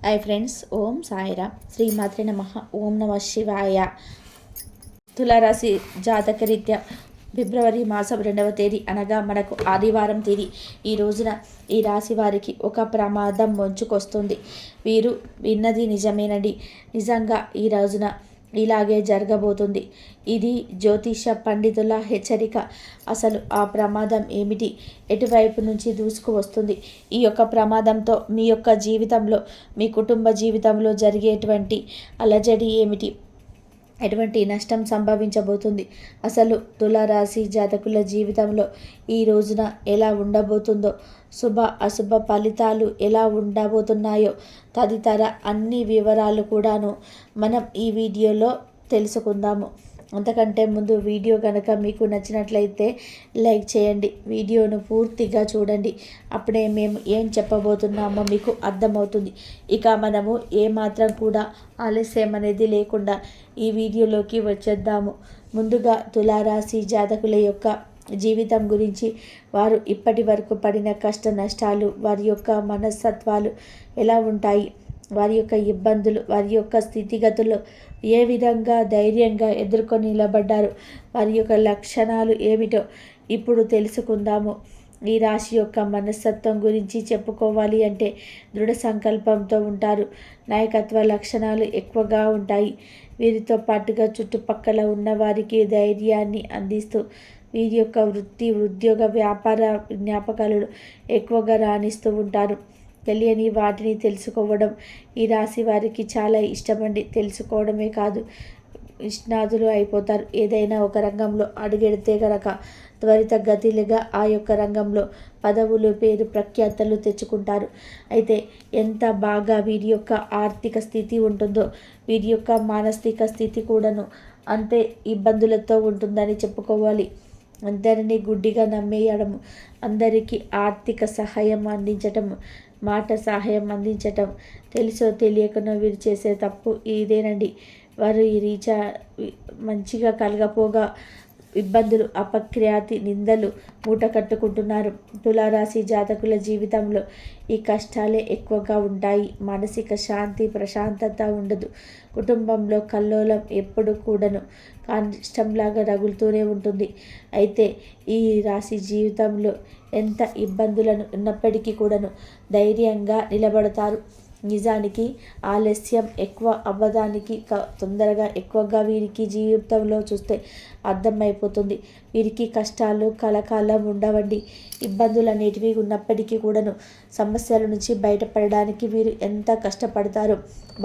Hi friends, ఓం సాయిరామ్. శ్రీమాత్రే నమః. ఓం నమ శివాయ. తులారాశి జాతకరీత్యా ఫిబ్రవరి మాసం 2వ తేదీ అనగా మనకు ఆదివారం తేదీ. ఈ రోజున ఈ రాశి వారికి ఒక ప్రమాదం ముంచుకొస్తుంది. వీరు విన్నది నిజమేనండి. నిజంగా ఈ రోజున ఇలాగే జరగబోతుంది. ఇది జ్యోతిష పండితుల హెచ్చరిక. అసలు ఆ ప్రమాదం ఏమిటి, ఎటువైపు నుంచి దూసుకు వస్తుంది, ఈ యొక్క ప్రమాదంతో మీ యొక్క జీవితంలో, మీ కుటుంబ జీవితంలో జరిగేటువంటి అలజడి ఏమిటి, ఎటువంటి నష్టం సంభవించబోతుంది, అసలు తులారాశి జాతకుల జీవితంలో ఈ రోజున ఎలా ఉండబోతుందో, శుభ అశుభ ఫలితాలు ఎలా ఉండబోతున్నాయో తదితర అన్ని వివరాలు కూడాను మనం ఈ వీడియోలో తెలుసుకుందాము. అంతకంటే ముందు వీడియో కనుక మీకు నచ్చినట్లయితే లైక్ చేయండి, వీడియోను పూర్తిగా చూడండి. అప్పుడే మేము ఏం చెప్పబోతున్నామో మీకు అర్థమవుతుంది. ఇక మనము ఏమాత్రం కూడా ఆలస్యం అనేది లేకుండా ఈ వీడియోలోకి వచ్చేద్దాము. ముందుగా తులారాశి జాతకుల యొక్క జీవితం గురించి, వారు ఇప్పటి వరకు పడిన కష్ట నష్టాలు, వారి యొక్క మనస్తత్వాలు ఎలా ఉంటాయి, వారి యొక్క ఇబ్బందులు, వారి యొక్క స్థితిగతులు ఏ విధంగా ధైర్యంగా ఎదుర్కొని నిలబడ్డారు, వారి యొక్క లక్షణాలు ఏమిటో ఇప్పుడు తెలుసుకుందాము. ఈ రాశి యొక్క మనస్తత్వం గురించి చెప్పుకోవాలి అంటే దృఢ సంకల్పంతో ఉంటారు. నాయకత్వ లక్షణాలు ఎక్కువగా ఉంటాయి. వీరితో పాటుగా చుట్టుపక్కల ఉన్న వారికి ధైర్యాన్ని అందిస్తూ వీరి యొక్క వృత్తి, ఉద్యోగ, వ్యాపార జ్ఞాపకాలను ఎక్కువగా రాణిస్తూ ఉంటారు. తెలియని వాటిని తెలుసుకోవడం ఈ రాశి వారికి చాలా ఇష్టమండి. తెలుసుకోవడమే కాదు, నిష్ణాతులు అయిపోతారు. ఏదైనా ఒక రంగంలో అడుగెడితే గనక త్వరితగతిలుగా ఆ యొక్క రంగంలో పదవులు, పేరు, ప్రఖ్యాతలు తెచ్చుకుంటారు. అయితే ఎంత బాగా వీరి యొక్క ఆర్థిక స్థితి ఉంటుందో, వీరి యొక్క మానసిక స్థితి కూడాను అంతే ఇబ్బందులతో ఉంటుందని చెప్పుకోవాలి. అందరినీ గుడ్డిగా నమ్మేయడం, అందరికీ ఆర్థిక సహాయం అందించటం, మాట సహాయం అందించటం, తెలుసో తెలియకనో వీరు చేసే తప్పు ఇదేనండి. వారు ఈ రీచా మంచిగా కలగపోగా ఇబ్బందులు, అపఖ్యాతి, నిందలు మూట కట్టుకుంటున్నారు. తులారాశి జాతకుల జీవితంలో ఈ కష్టాలే ఎక్కువగా ఉంటాయి. మానసిక శాంతి, ప్రశాంతత ఉండదు. కుటుంబంలో కల్లోలం ఎప్పుడు కూడాను కాష్టంలాగా రగులుతూనే ఉంటుంది. అయితే ఈ రాశి జీవితంలో ఎంత ఇబ్బందులను ఉన్నప్పటికీ కూడాను ధైర్యంగా నిలబడతారు. నిజానికి ఆలస్యం ఎక్కువ అవ్వడానికి తొందరగా ఎక్కువగా వీరికి జీవితంలో చూస్తే అర్థమైపోతుంది. వీరికి కష్టాలు కలకాలం ఉండవండి. ఇబ్బందులు అనేటివి ఉన్నప్పటికీ కూడాను సమస్యల నుంచి బయటపడడానికి వీరు ఎంత కష్టపడతారో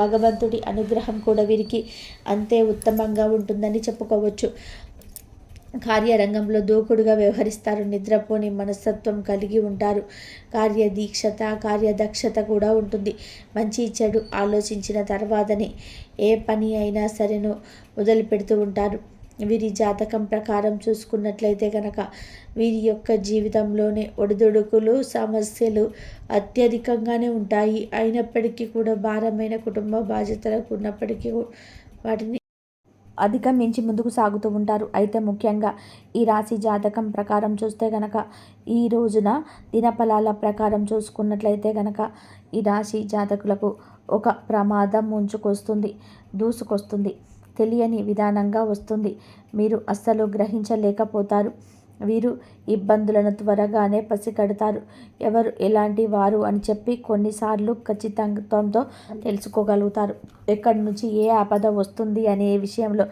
భగవంతుడి అనుగ్రహం కూడా వీరికి అంతే ఉత్తమంగా ఉంటుందని చెప్పుకోవచ్చు. కార్యరంగంలో దూకుడుగా వ్యవహరిస్తారు. నిద్రపోని మనస్తత్వం కలిగి ఉంటారు. కార్యదీక్షత, కార్యదక్షత కూడా ఉంటుంది. మంచి చెడు ఆలోచించిన తర్వాతనే ఏ పని అయినా సరేను మొదలు పెడుతూ ఉంటారు. వీరి జాతకం ప్రకారం చూసుకున్నట్లయితే కనుక వీరి యొక్క జీవితంలోనే ఒడిదుడుకులు, సమస్యలు అత్యధికంగానే ఉంటాయి. అయినప్పటికీ కూడా భారమైన కుటుంబ బాధ్యతలకు ఉన్నప్పటికీ వాటిని అధిగమించి ముందుకు సాగుతూ ఉంటారు. అయితే ముఖ్యంగా ఈ రాశి జాతకం ప్రకారం చూస్తే గనక ఈ రోజున దినఫలాల ప్రకారం చూసుకున్నట్లయితే గనక ఈ రాశి జాతకులకు ఒక ప్రమాదం దూసుకొస్తుంది. తెలియని విధానంగా వస్తుంది. మీరు అస్సలు గ్రహించలేకపోతారు. వీరు ఇబ్బందులను త్వరగానే పసిగడతారు. ఎవరు ఎలాంటి వారు అని చెప్పి కొన్నిసార్లు ఖచ్చితంతో తెలుసుకోగలుగుతారు. ఎక్కడి నుంచి ఏ ఆపద వస్తుంది అనే విషయంలో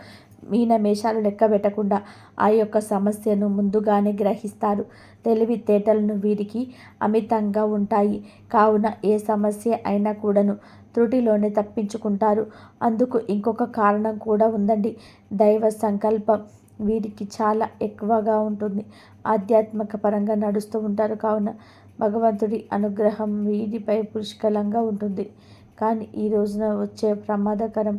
మీనమేషాలు లెక్క పెట్టకుండా ఆ యొక్క సమస్యను ముందుగానే గ్రహిస్తారు. తెలివితేటలను వీరికి అమితంగా ఉంటాయి. కావున ఏ సమస్య అయినా కూడాను త్రుటిలోనే తప్పించుకుంటారు. అందుకు ఇంకొక కారణం కూడా ఉందండి. దైవ సంకల్పం వీరికి చాలా ఎక్కువగా ఉంటుంది. ఆధ్యాత్మిక పరంగా నడుస్తూ ఉంటారు. కావున భగవంతుడి అనుగ్రహం వీరిపై పుష్కలంగా ఉంటుంది. కానీ ఈ రోజున వచ్చే ప్రమాదకరం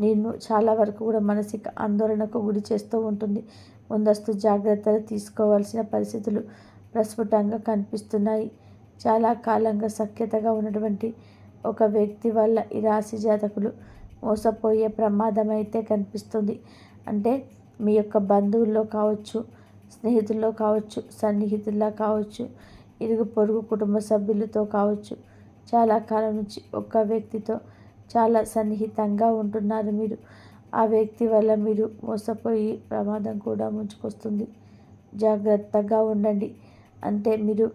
నిన్ను చాలా వరకు కూడా మానసిక ఆందోళనకు గురి చేస్తూ ఉంటుంది. ముందస్తు జాగ్రత్తలు తీసుకోవాల్సిన పరిస్థితులు ప్రస్ఫుటంగా కనిపిస్తున్నాయి. చాలా కాలంగా సఖ్యతగా ఉన్నటువంటి ఒక వ్యక్తి వల్ల ఈ రాశి జాతకులు మోసపోయే ప్రమాదం అయితే కనిపిస్తుంది. అంటే మీ యొక్క బంధువుల్లో కావచ్చు, స్నేహితుల్లో కావచ్చు, సన్నిహితుల్లో కావచ్చు, ఇరుగు పొరుగు కుటుంబ సభ్యులతో కావచ్చు, చాలా కాలం నుంచి ఒక వ్యక్తితో చాలా సన్నిహితంగా ఉంటున్నారు మీరు. ఆ వ్యక్తి వల్ల మీరు మోసపోయి ప్రమాదం కూడా ముంచుకొస్తుంది. జాగ్రత్తగా ఉండండి. అంటే మీరు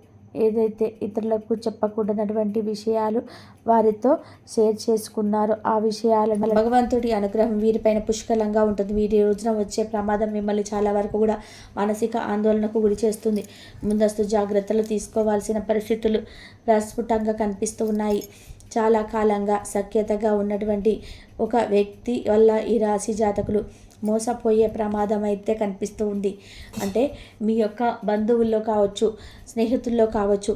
ఏదైతే ఇతరులకు చెప్పకూడనటువంటి విషయాలు వారితో షేర్ చేసుకున్నారో ఆ విషయాలను భగవంతుడి అనుగ్రహం వీరిపైన పుష్కలంగా ఉంటుంది. వీరి రోజున వచ్చే ప్రమాదం మిమ్మల్ని చాలా వరకు కూడా మానసిక ఆందోళనకు గురి చేస్తుంది. ముందస్తు జాగ్రత్తలు తీసుకోవాల్సిన పరిస్థితులు ప్రస్ఫుటంగా కనిపిస్తూ ఉన్నాయి. చాలా కాలంగా సఖ్యతగా ఉన్నటువంటి ఒక వ్యక్తి వల్ల ఈ రాశి జాతకులు మోసపోయే ప్రమాదం అయితే కనిపిస్తూ ఉంది. అంటే మీ యొక్క బంధువుల్లో కావచ్చు, స్నేహితుల్లో కావచ్చు,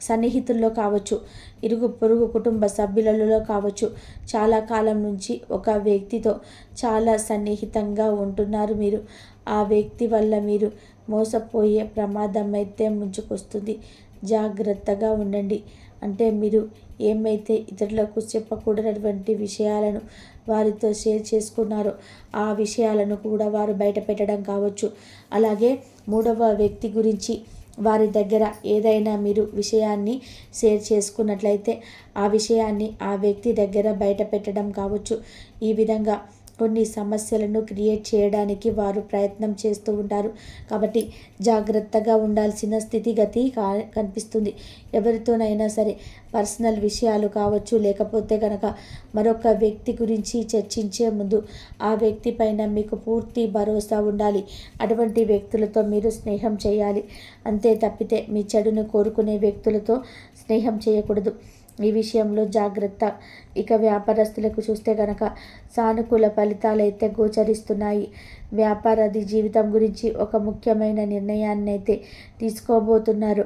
సన్నిహితుల్లో కావచ్చు, ఇరుగు పొరుగు కుటుంబ సభ్యులలో కావచ్చు, చాలా కాలం నుంచి ఒక వ్యక్తితో చాలా సన్నిహితంగా ఉంటున్నారు మీరు. ఆ వ్యక్తి వల్ల మీరు మోసపోయే ప్రమాదం అయితే ముంచుకొస్తుంది. జాగ్రత్తగా ఉండండి. అంటే మీరు ఏమైతే ఇతరులకు చెప్పకూడనటువంటి విషయాలను వారితో షేర్ చేసుకున్నారో ఆ విషయాలను కూడా వారు బయట పెట్టడం కావచ్చు. అలాగే మూడవ వ్యక్తి గురించి వారి దగ్గర ఏదైనా మీరు విషయాన్ని షేర్ చేసుకున్నట్లయితే ఆ విషయాన్ని ఆ వ్యక్తి దగ్గర బయట పెట్టడం కావచ్చు. ఈ విధంగా కొన్ని సమస్యలను క్రియేట్ చేయడానికి వారు ప్రయత్నం చేస్తూ ఉంటారు. కాబట్టి జాగ్రత్తగా ఉండాల్సిన స్థితిగతి కనిపిస్తుంది. ఎవరితోనైనా సరే పర్సనల్ విషయాలు కావచ్చు, లేకపోతే కనుక మరొక వ్యక్తి గురించి చర్చించే ముందు ఆ వ్యక్తి పైన మీకు పూర్తి భరోసా ఉండాలి. అటువంటి వ్యక్తులతో మీరు స్నేహం చేయాలి. అంతే తప్పితే మీ చెడును కోరుకునే వ్యక్తులతో స్నేహం చేయకూడదు. ఈ విషయంలో జాగ్రత్త. ఇక వ్యాపారస్తులకు చూస్తే కనుక సానుకూల ఫలితాలు అయితే గోచరిస్తున్నాయి. వ్యాపారాది జీవితం గురించి ఒక ముఖ్యమైన నిర్ణయాన్ని అయితే తీసుకోబోతున్నారు.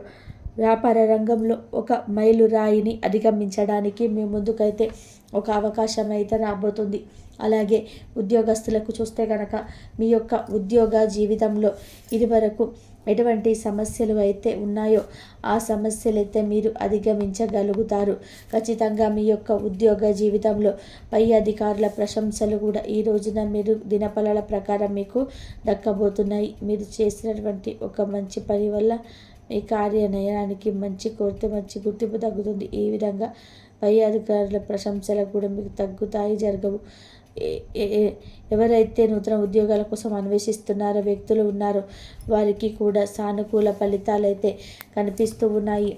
వ్యాపార రంగంలో ఒక మైలురాయిని అధిగమించడానికి మీ ముందుకైతే ఒక అవకాశం అయితే రాబోతుంది. అలాగే ఉద్యోగస్తులకు చూస్తే కనుక మీ యొక్క ఉద్యోగ జీవితంలో ఇదివరకు ఎటువంటి సమస్యలు అయితే ఉన్నాయో ఆ సమస్యలు అయితే మీరు అధిగమించగలుగుతారు. ఖచ్చితంగా మీ యొక్క ఉద్యోగ జీవితంలో పై అధికారుల ప్రశంసలు కూడా ఈ రోజున మీరు దినఫలాల ప్రకారం మీకు దక్కబోతున్నాయి. మీరు చేసినటువంటి ఒక మంచి పని వల్ల మీ కార్యనయానికి మంచి కోరితే మంచి గుర్తింపు తగ్గుతుంది. ఈ విధంగా పై అధికారుల ప్రశంసలు కూడా మీకు తగ్గుతాయి, జరగవు. ఎవరైతే నూతన ఉద్యోగాల కోసం అన్వేషిస్తున్నారో వ్యక్తులు ఉన్నారో వారికి కూడా సానుకూల ఫలితాలు అయితే కనిపిస్తూ ఉన్నాయి.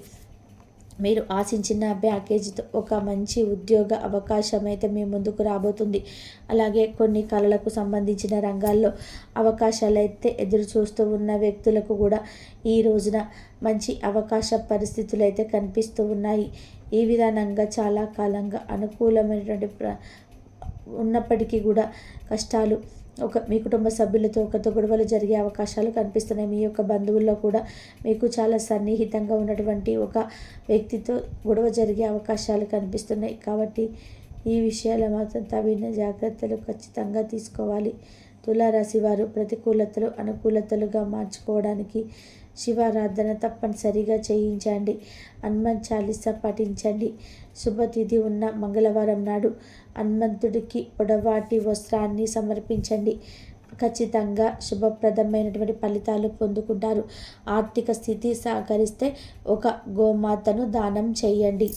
మీరు ఆశించిన ప్యాకేజీతో ఒక మంచి ఉద్యోగ అవకాశం అయితే మీ ముందుకు రాబోతుంది. అలాగే కొన్ని కళలకు సంబంధించిన రంగాల్లో అవకాశాలు అయితే ఎదురు చూస్తూ ఉన్న వ్యక్తులకు కూడా ఈ రోజున మంచి అవకాశ పరిస్థితులు అయితే కనిపిస్తూ ఉన్నాయి. ఈ విధానంగా చాలా కాలంగా అనుకూలమైనటువంటి ఉన్నప్పటికీ కూడా కష్టాలు మీ కుటుంబ సభ్యులతో ఒకరితో గొడవలు జరిగే అవకాశాలు కనిపిస్తున్నాయి. మీ యొక్క బంధువుల్లో కూడా మీకు చాలా సన్నిహితంగా ఉన్నటువంటి ఒక వ్యక్తితో గొడవ జరిగే అవకాశాలు కనిపిస్తున్నాయి. కాబట్టి ఈ విషయాల మాత్రం తగిన జాగ్రత్తలు ఖచ్చితంగా తీసుకోవాలి. తులారాశి వారు ప్రతికూలతలు అనుకూలతలుగా మార్చుకోవడానికి శివారాధన తప్పనిసరిగా చేయించండి. హనుమాన్ చాలీసా పఠించండి. శుభతిథి ఉన్న మంగళవారం నాడు హనుమంతుడికి పొడవాటి వస్త్రాన్ని సమర్పించండి. ఖచ్చితంగా శుభప్రదమైనటువంటి ఫలితాలు పొందుకుంటారు. ఆర్థిక స్థితి సహకరిస్తే ఒక గోమాతను దానం చేయండి.